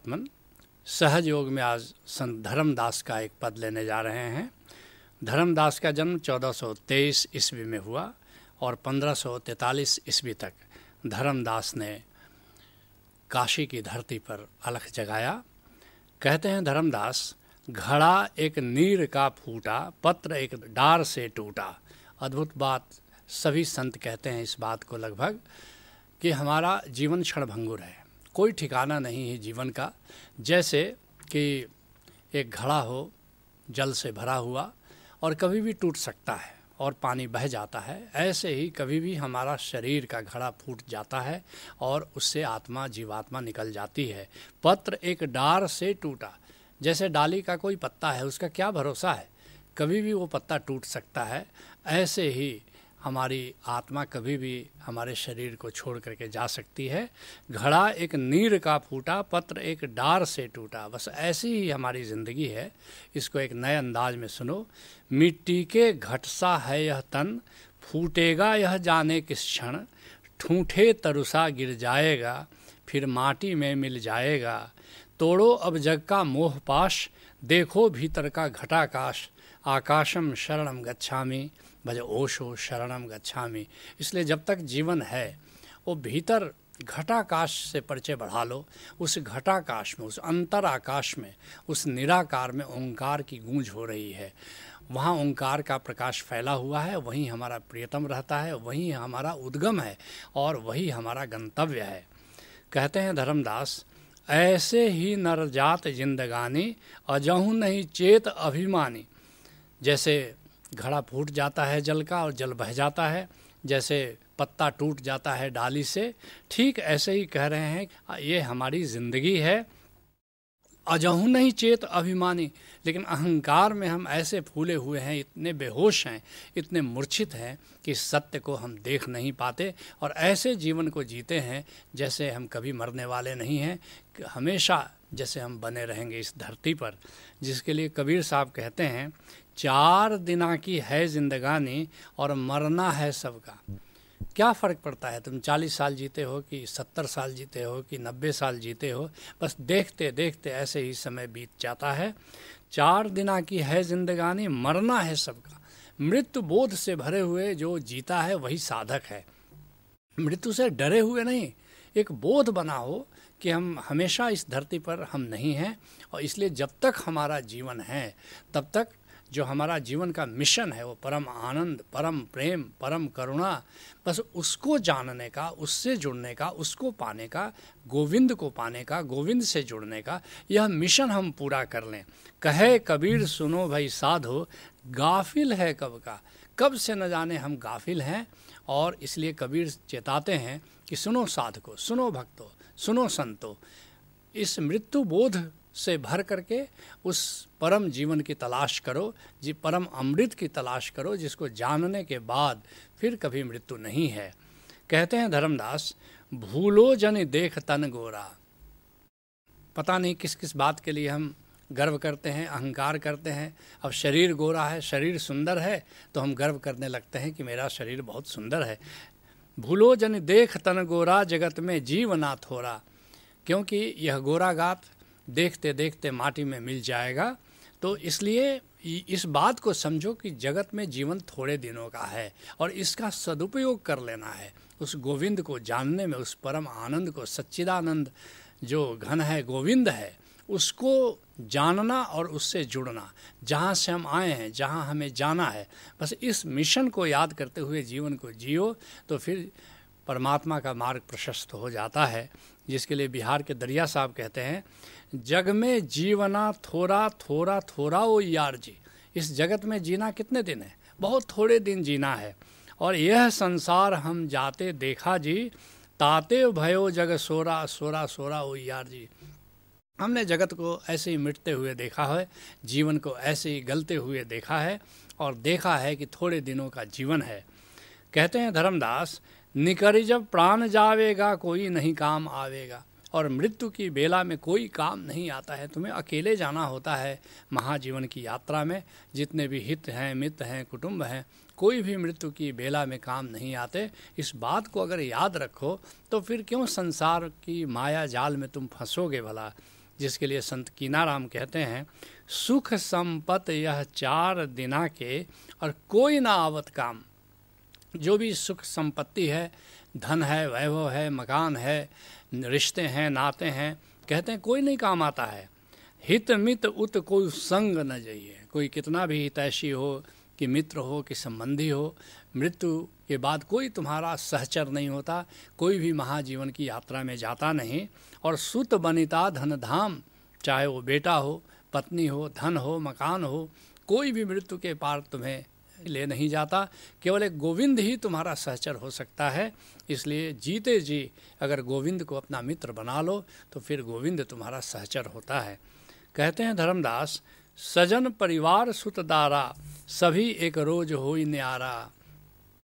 आत्मन। सहज योग में आज संत धर्मदास का एक पद लेने जा रहे हैं। धर्मदास का जन्म 1423 ईस्वी में हुआ और 1543 ईस्वी तक धर्मदास ने काशी की धरती पर अलख जगाया। कहते हैं धर्मदास, घड़ा एक नीर का फूटा, पत्र एक डार से टूटा। अद्भुत बात, सभी संत कहते हैं इस बात को लगभग, कि हमारा जीवन क्षणभंगुर है, कोई ठिकाना नहीं है जीवन का। जैसे कि एक घड़ा हो जल से भरा हुआ और कभी भी टूट सकता है और पानी बह जाता है, ऐसे ही कभी भी हमारा शरीर का घड़ा फूट जाता है और उससे आत्मा जीवात्मा निकल जाती है। पत्र एक डार से टूटा, जैसे डाली का कोई पत्ता है, उसका क्या भरोसा है, कभी भी वो पत्ता टूट सकता है। ऐसे ही हमारी आत्मा कभी भी हमारे शरीर को छोड़ करके जा सकती है। घड़ा एक नीर का फूटा, पत्र एक डार से टूटा। बस ऐसी ही हमारी ज़िंदगी है। इसको एक नए अंदाज में सुनो। मिट्टी के घट सा है यह तन, फूटेगा यह जाने किस क्षण। ठूठे तरुसा गिर जाएगा, फिर माटी में मिल जाएगा। तोड़ो अब जग का मोह पाश, देखो भीतर का घटाकाश। आकाशम शरणम गच्छामि, भज ओशो शरणम गच्छामि। इसलिए जब तक जीवन है वो भीतर घटाकाश से परिचय बढ़ा लो। उस घटाकाश में, उस अंतर आकाश में, उस निराकार में ओंकार की गूंज हो रही है। वहाँ ओंकार का प्रकाश फैला हुआ है, वहीं हमारा प्रियतम रहता है, वहीं हमारा उद्गम है और वही हमारा गंतव्य है। कहते हैं धर्मदास, ऐसे ही नर जात जिंदगानी, अजहू नहीं चेत अभिमानी। जैसे घड़ा फूट जाता है जल का और जल बह जाता है, जैसे पत्ता टूट जाता है डाली से, ठीक ऐसे ही कह रहे हैं ये हमारी ज़िंदगी है। अजहू नहीं चेत अभिमानी, लेकिन अहंकार में हम ऐसे फूले हुए हैं, इतने बेहोश हैं, इतने मूर्छित हैं कि सत्य को हम देख नहीं पाते और ऐसे जीवन को जीते हैं जैसे हम कभी मरने वाले नहीं हैं, हमेशा जैसे हम बने रहेंगे इस धरती पर। जिसके लिए कबीर साहब कहते हैं, 4 दिना की है जिंदगानी और मरना है सबका। क्या फ़र्क पड़ता है तुम 40 साल जीते हो कि 70 साल जीते हो कि 90 साल जीते हो, बस देखते देखते ऐसे ही समय बीत जाता है। 4 दिना की है जिंदगानी, मरना है सबका। मृत्यु बोध से भरे हुए जो जीता है वही साधक है। मृत्यु से डरे हुए नहीं, एक बोध बना हो कि हम हमेशा इस धरती पर हम नहीं हैं और इसलिए जब तक हमारा जीवन है तब तक जो हमारा जीवन का मिशन है वो परम आनंद, परम प्रेम, परम करुणा, बस उसको जानने का, उससे जुड़ने का, उसको पाने का, गोविंद को पाने का, गोविंद से जुड़ने का, यह मिशन हम पूरा कर लें। कहे कबीर सुनो भाई साधो, गाफिल है कब का। कब से न जाने हम गाफिल हैं और इसलिए कबीर चेताते हैं कि सुनो साधको, सुनो भक्तो, सुनो संतो, इस मृत्यु बोध से भर करके उस परम जीवन की तलाश करो, जी परम अमृत की तलाश करो, जिसको जानने के बाद फिर कभी मृत्यु नहीं है। कहते हैं धर्मदास, भूलो जन देख तन गोरा। पता नहीं किस किस बात के लिए हम गर्व करते हैं, अहंकार करते हैं। अब शरीर गोरा है, शरीर सुंदर है तो हम गर्व करने लगते हैं कि मेरा शरीर बहुत सुंदर है। भूलो जन देख तन गोरा, जगत में जीव ना थोरा। क्योंकि यह गोरा गात देखते देखते माटी में मिल जाएगा। तो इसलिए इस बात को समझो कि जगत में जीवन थोड़े दिनों का है और इसका सदुपयोग कर लेना है। उस गोविंद को जानने में, उस परम आनंद को, सच्चिदानंद जो घन है, गोविंद है, उसको जानना और उससे जुड़ना। जहाँ से हम आए हैं, जहाँ हमें जाना है, बस इस मिशन को याद करते हुए जीवन को जियो तो फिर परमात्मा का मार्ग प्रशस्त हो जाता है। जिसके लिए बिहार के दरिया साहब कहते हैं, जग में जीवना थोड़ा थोड़ा थोड़ा ओ यार जी। इस जगत में जीना कितने दिन है, बहुत थोड़े दिन जीना है। और यह संसार हम जाते देखा जी, ताते भयो जग सोरा सोरा सोरा ओ यार जी। हमने जगत को ऐसे ही मिटते हुए देखा है, जीवन को ऐसे ही गलते हुए देखा है और देखा है कि थोड़े दिनों का जीवन है। कहते हैं धर्मदास, निकरी जब प्राण जावेगा कोई नहीं काम आवेगा। और मृत्यु की बेला में कोई काम नहीं आता है। तुम्हें अकेले जाना होता है महाजीवन की यात्रा में। जितने भी हित हैं, मित्र हैं, कुटुंब हैं, कोई भी मृत्यु की बेला में काम नहीं आते। इस बात को अगर याद रखो तो फिर क्यों संसार की माया जाल में तुम फंसोगे भला। जिसके लिए संत कीनाराम कहते हैं, सुख संपत यह 4 दिना के और कोई ना आवत काम। जो भी सुख संपत्ति है, धन है, वैभव है, मकान है, रिश्ते हैं, नाते हैं, कहते हैं कोई नहीं काम आता है। हित मित उत कोई संग न जाइए। कोई कितना भी हितैषी हो, कि मित्र हो, कि संबंधी हो, मृत्यु के बाद कोई तुम्हारा सहचर नहीं होता, कोई भी महाजीवन की यात्रा में जाता नहीं। और सुत बनिता धन धाम, चाहे वो बेटा हो, पत्नी हो, धन हो, मकान हो, कोई भी मृत्यु के पार तुम्हें ले नहीं जाता। केवल एक गोविंद ही तुम्हारा सहचर हो सकता है। इसलिए जीते जी अगर गोविंद को अपना मित्र बना लो तो फिर गोविंद तुम्हारा सहचर होता है। कहते हैं धर्मदास, सजन परिवार सुतदारा, सभी एक रोज होई न्यारा।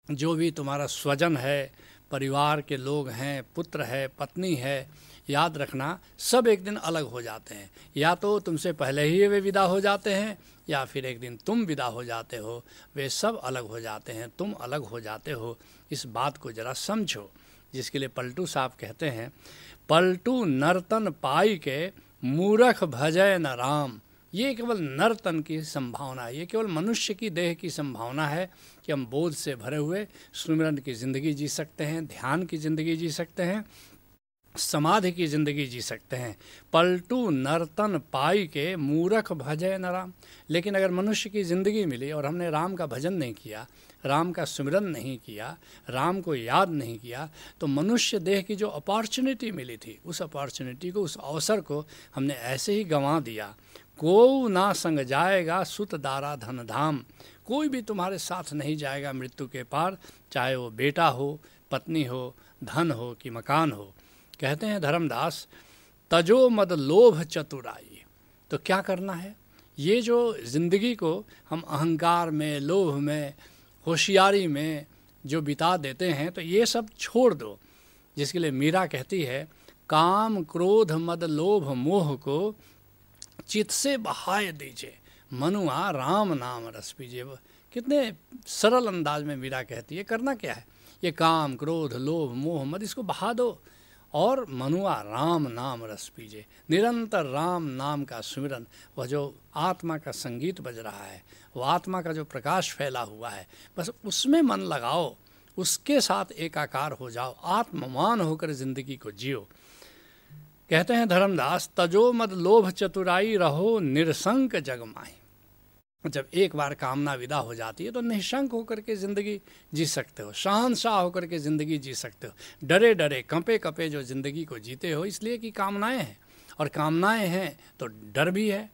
जो भी तुम्हारा स्वजन है, परिवार के लोग हैं, पुत्र है, पत्नी है, याद रखना सब एक दिन अलग हो जाते हैं। या तो तुमसे पहले ही वे विदा हो जाते हैं, या फिर एक दिन तुम विदा हो जाते हो। वे सब अलग हो जाते हैं, तुम अलग हो जाते हो। इस बात को जरा समझो। जिसके लिए पलटू साहब कहते हैं, पलटू नर्तन पाई के मूरख भजय न राम। ये केवल नर्तन की संभावना है, ये केवल मनुष्य की देह की संभावना है कि हम बोध से भरे हुए सुमिरन की ज़िंदगी जी सकते हैं, ध्यान की ज़िंदगी जी सकते हैं, समाधि की ज़िंदगी जी सकते हैं। पलटू नर्तन पाई के मूरख भजय न राम। लेकिन अगर मनुष्य की ज़िंदगी मिली और हमने राम का भजन नहीं किया, राम का सुमिरन नहीं किया, राम को याद नहीं किया, तो मनुष्य देह की जो अपॉर्चुनिटी मिली थी, उस अपॉर्चुनिटी को, उस अवसर को हमने ऐसे ही गंवा दिया। को ना संग जाएगा सुत दारा धन धाम। कोई भी तुम्हारे साथ नहीं जाएगा मृत्यु के पार, चाहे वो बेटा हो, पत्नी हो, धन हो कि मकान हो। कहते हैं धर्मदास, तजो मद लोभ चतुराई। तो क्या करना है? ये जो ज़िंदगी को हम अहंकार में, लोभ में, होशियारी में जो बिता देते हैं, तो ये सब छोड़ दो। जिसके लिए मीरा कहती है, काम क्रोध मद लोभ मोह को चित से बहाए दीजिए, मनुआ राम नाम रस पीजिए। कितने सरल अंदाज में मीरा कहती है। करना क्या है? ये काम क्रोध लोभ मोह मद, इसको बहा दो और मनुआ राम नाम रस पीजिए। निरंतर राम नाम का सुमिरन, वह जो आत्मा का संगीत बज रहा है, वो आत्मा का जो प्रकाश फैला हुआ है, बस उसमें मन लगाओ, उसके साथ एकाकार हो जाओ, आत्मवान होकर जिंदगी को जियो। कहते हैं धर्मदास, तजो मद लोभ चतुराई रहो निरसंक जगमाई। जब एक बार कामना विदा हो जाती है तो निशंक होकर के ज़िंदगी जी सकते हो, शहंशाह होकर के ज़िंदगी जी सकते हो। डरे डरे कंपे कंपे जो ज़िंदगी को जीते हो, इसलिए कि कामनाएं हैं, और कामनाएं हैं तो डर भी है।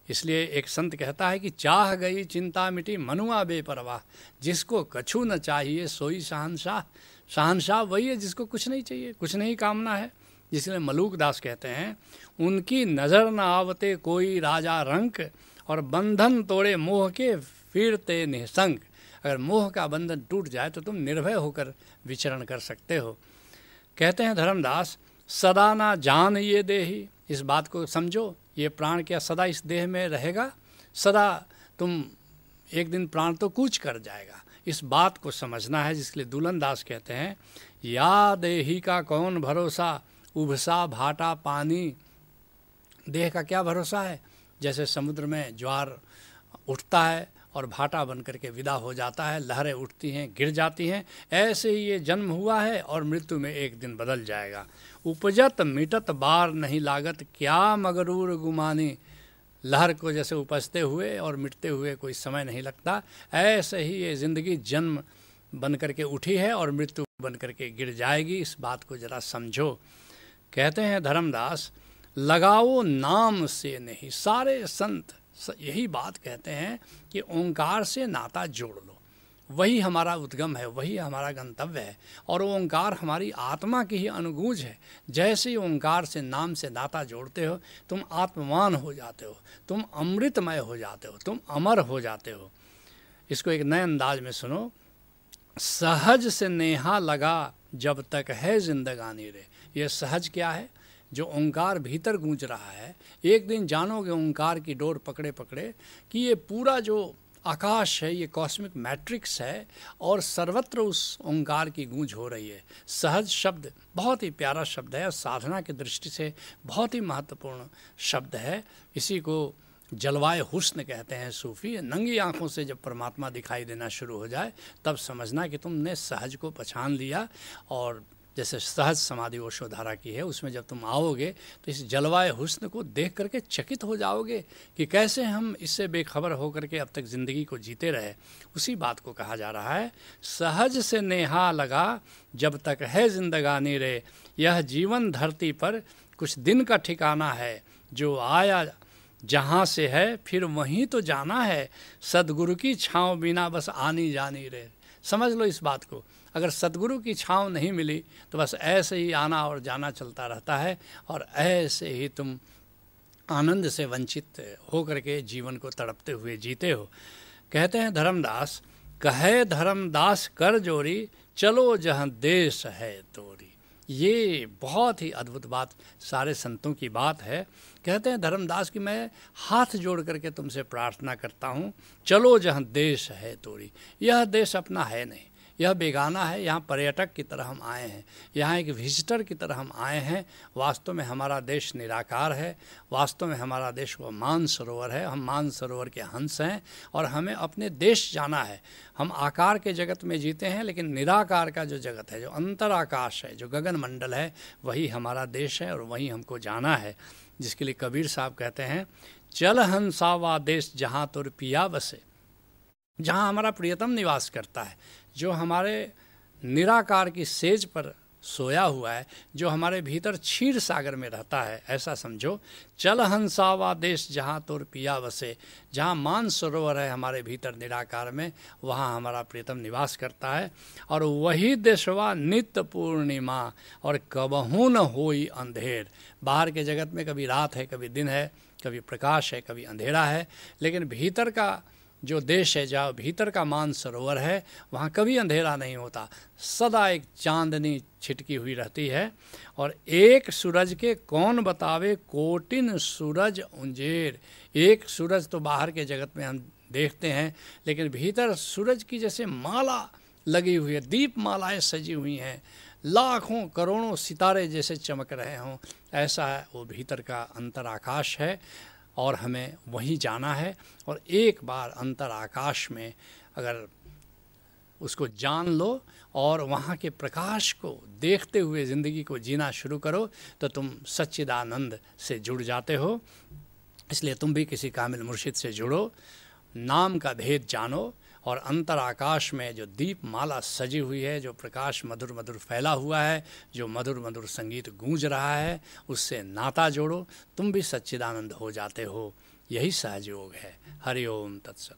इसलिए एक संत कहता है कि चाह गई चिंता मिटी मनुआ बेपरवाह, जिसको कछु न चाहिए सोई शहंशाह। शहंशाह वही है जिसको कुछ नहीं चाहिए, कुछ नहीं कामना है। जिसलिए मलूक दास कहते हैं, उनकी नज़र न आवते कोई राजा रंक, और बंधन तोड़े मोह के फिरते निसंग। अगर मोह का बंधन टूट जाए तो तुम निर्भय होकर विचरण कर सकते हो। कहते हैं धर्मदास, सदा ना जान ये देही। इस बात को समझो, ये प्राण क्या सदा इस देह में रहेगा? सदा तुम एक दिन प्राण तो कूच कर जाएगा। इस बात को समझना है। जिसके लिए दुल्हन दास कहते हैं, या देही का कौन भरोसा, उभसा भाटा पानी। देह का क्या भरोसा है? जैसे समुद्र में ज्वार उठता है और भाटा बन करके विदा हो जाता है, लहरें उठती हैं, गिर जाती हैं, ऐसे ही ये जन्म हुआ है और मृत्यु में एक दिन बदल जाएगा। उपजत मिटत बार नहीं लागत, क्या मगरूर गुमानी। लहर को जैसे उपजते हुए और मिटते हुए कोई समय नहीं लगता, ऐसे ही ये ज़िंदगी जन्म बन करके उठी है और मृत्यु बन करके गिर जाएगी। इस बात को ज़रा समझो। कहते हैं धर्मदास, लगाओ नाम से नहीं। सारे संत यही बात कहते हैं कि ओंकार से नाता जोड़ लो, वही हमारा उद्गम है, वही हमारा गंतव्य है। और ओंकार हमारी आत्मा की ही अनुगूंज है। जैसे ही ओंकार से, नाम से नाता जोड़ते हो, तुम आत्मवान हो जाते हो, तुम अमृतमय हो जाते हो, तुम अमर हो जाते हो। इसको एक नए अंदाज में सुनो, सहज से नेहा लगा जब तक है जिंदगानी रे। ये सहज क्या है? जो ओंकार भीतर गूंज रहा है, एक दिन जानोगे ओंकार की डोर पकड़े पकड़े कि ये पूरा जो आकाश है, ये कॉस्मिक मैट्रिक्स है और सर्वत्र उस ओंकार की गूंज हो रही है। सहज शब्द बहुत ही प्यारा शब्द है और साधना की दृष्टि से बहुत ही महत्वपूर्ण शब्द है। इसी को जलवाए हुस्न कहते हैं सूफ़ी। नंगी आंखों से जब परमात्मा दिखाई देना शुरू हो जाए तब समझना कि तुमने सहज को पहचान लिया। और जैसे सहज समाधि ओशोधारा की है, उसमें जब तुम आओगे तो इस जलवाए हुस्न को देख करके चकित हो जाओगे कि कैसे हम इससे बेखबर होकर के अब तक ज़िंदगी को जीते रहे। उसी बात को कहा जा रहा है, सहज से नेहा लगा जब तक है जिंदगानी रे, यह जीवन धरती पर कुछ दिन का ठिकाना है, जो आया जहाँ से है फिर वहीं तो जाना है, सदगुरु की छाँव बिना बस आनी जानी रे। समझ लो इस बात को, अगर सदगुरु की छाँव नहीं मिली तो बस ऐसे ही आना और जाना चलता रहता है और ऐसे ही तुम आनंद से वंचित हो करके जीवन को तड़पते हुए जीते हो। कहते हैं धर्मदास, कहे धर्मदास कर जोरी, चलो जहाँ देश है तोरी। ये बहुत ही अद्भुत बात, सारे संतों की बात है। कहते हैं धर्मदास कि मैं हाथ जोड़ करके तुमसे प्रार्थना करता हूँ, चलो जहाँ देश है तोरी। यह देश अपना है नहीं, यह बेगाना है। यहाँ पर्यटक की तरह हम आए हैं, यहाँ एक विजिटर की तरह हम आए हैं। वास्तव में हमारा देश निराकार है, वास्तव में हमारा देश वो मानसरोवर है। हम मानसरोवर के हंस हैं और हमें अपने देश जाना है। हम आकार के जगत में जीते हैं, लेकिन निराकार का जो जगत है, जो अंतर आकाश है, जो गगन मंडल है, वही हमारा देश है और वहीं हमको जाना है। जिसके लिए कबीर साहब कहते हैं, चल हंसावा देश जहाँ तुर पिया बसे, जहाँ हमारा प्रियतम निवास करता है, जो हमारे निराकार की सेज पर सोया हुआ है, जो हमारे भीतर क्षीर सागर में रहता है, ऐसा समझो। चल हंसावा देश जहाँ तुर पिया बसे, जहाँ मान सरोवर है हमारे भीतर निराकार में, वहाँ हमारा प्रियतम निवास करता है। और वही देशवा नित्य पूर्णिमा, और कबहू न होई अंधेर। बाहर के जगत में कभी रात है, कभी दिन है, कभी प्रकाश है, कभी अंधेरा है, लेकिन भीतर का जो देश है, जहाँ भीतर का मान सरोवर है, वहाँ कभी अंधेरा नहीं होता, सदा एक चांदनी छिटकी हुई रहती है। और एक सूरज के कौन बतावे कोटिन सूरज उंजेर। एक सूरज तो बाहर के जगत में हम देखते हैं, लेकिन भीतर सूरज की जैसे माला लगी हुई है, दीप मालाएँ सजी हुई हैं, लाखों करोड़ों सितारे जैसे चमक रहे हों, ऐसा है वो भीतर का अंतर आकाश है। और हमें वहीं जाना है। और एक बार अंतर आकाश में अगर उसको जान लो और वहाँ के प्रकाश को देखते हुए ज़िंदगी को जीना शुरू करो, तो तुम सच्चिदानंद से जुड़ जाते हो। इसलिए तुम भी किसी कामिल मुर्शिद से जुड़ो, नाम का भेद जानो, और अंतर आकाश में जो दीप माला सजी हुई है, जो प्रकाश मधुर मधुर फैला हुआ है, जो मधुर मधुर संगीत गूंज रहा है, उससे नाता जोड़ो, तुम भी सच्चिदानंद हो जाते हो। यही सहज योग है। हरि ओम तत्सत।